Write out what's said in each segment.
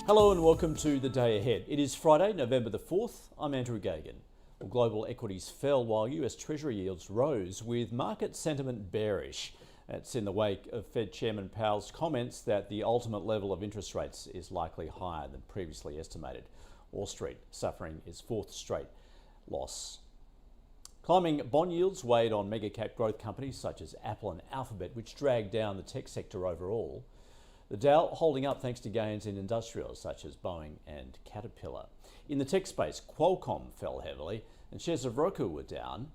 Hello and welcome to the day ahead. It is Friday, November the 4th. I'm Andrew Gagan. Well, global equities fell while US Treasury yields rose, with market sentiment bearish. That's in the wake of Fed Chairman Powell's comments that the ultimate level of interest rates is likely higher than previously estimated. Wall Street suffering its fourth straight loss. Climbing bond yields weighed on mega-cap growth companies such as Apple and Alphabet, which dragged down the tech sector overall. The Dow holding up thanks to gains in industrials such as Boeing and Caterpillar. In the tech space, Qualcomm fell heavily and shares of Roku were down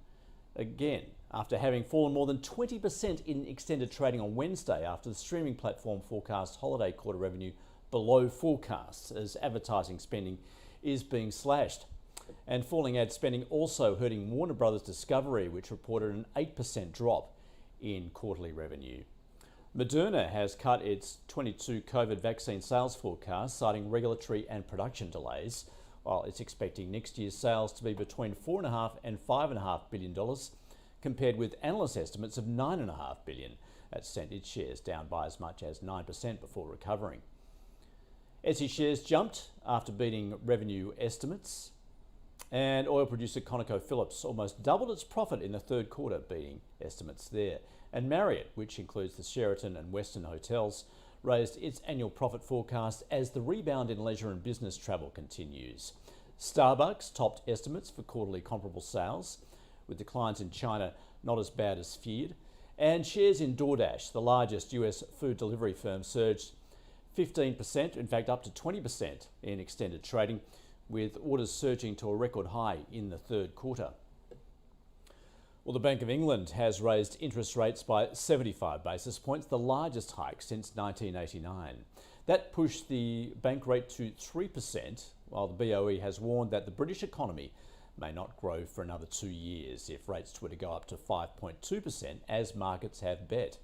again after having fallen more than 20% in extended trading on Wednesday after the streaming platform forecast holiday quarter revenue below forecasts as advertising spending is being slashed. And falling ad spending also hurting Warner Brothers Discovery, which reported an 8% drop in quarterly revenue. Moderna has cut its 22 COVID vaccine sales forecast, citing regulatory and production delays, while it's expecting next year's sales to be between $4.5 and $5.5 billion, compared with analyst estimates of $9.5 billion. That sent its shares down by as much as 9% before recovering. Etsy shares jumped after beating revenue estimates, and oil producer ConocoPhillips almost doubled its profit in the third quarter, beating estimates there. And Marriott, which includes the Sheraton and Westin hotels, raised its annual profit forecast as the rebound in leisure and business travel continues. Starbucks topped estimates for quarterly comparable sales, with declines in China not as bad as feared. And shares in DoorDash, the largest US food delivery firm, surged 15%, in fact up to 20% in extended trading, with orders surging to a record high in the third quarter. Well, the Bank of England has raised interest rates by 75 basis points, the largest hike since 1989. That pushed the bank rate to 3%, while the BOE has warned that the British economy may not grow for another 2 years if rates were to go up to 5.2%, as markets have bet.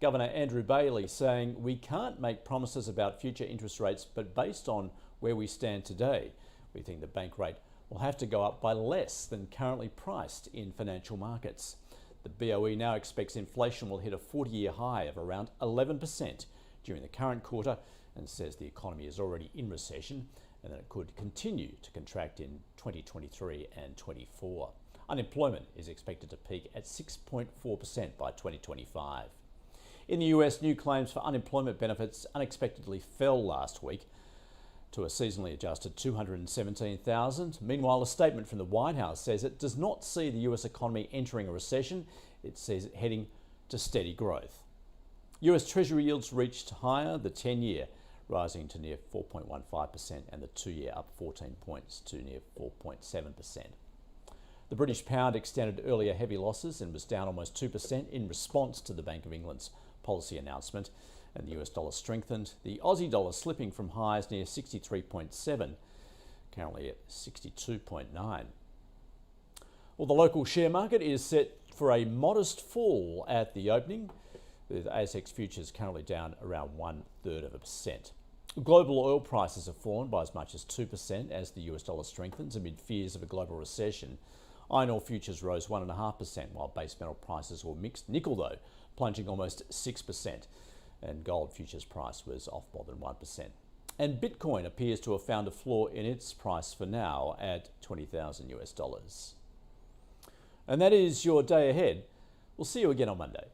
Governor Andrew Bailey saying, "We can't make promises about future interest rates, but based on where we stand today, we think the bank rate will have to go up by less than currently priced in financial markets." The BOE now expects inflation will hit a 40-year high of around 11% during the current quarter, and says the economy is already in recession and that it could continue to contract in 2023 and 24. Unemployment is expected to peak at 6.4% by 2025. In the US, new claims for unemployment benefits unexpectedly fell last week to a seasonally adjusted 217,000. Meanwhile, a statement from the White House says it does not see the US economy entering a recession. It sees it heading to steady growth. US Treasury yields reached higher, the 10-year rising to near 4.15% and the 2-year up 14 points to near 4.7%. The British pound extended earlier heavy losses and was down almost 2% in response to the Bank of England's policy announcement, and the US dollar strengthened, the Aussie dollar slipping from highs near 63.7, currently at 62.9. Well, the local share market is set for a modest fall at the opening, with ASX futures currently down around 0.33%. Global oil prices have fallen by as much as 2% as the US dollar strengthens amid fears of a global recession. Iron ore futures rose 1.5%, while base metal prices were mixed. Nickel, though, plunging almost 6%. And gold futures price was off more than 1%. And Bitcoin appears to have found a floor in its price for now at $20,000 US. And that is your day ahead. We'll see you again on Monday.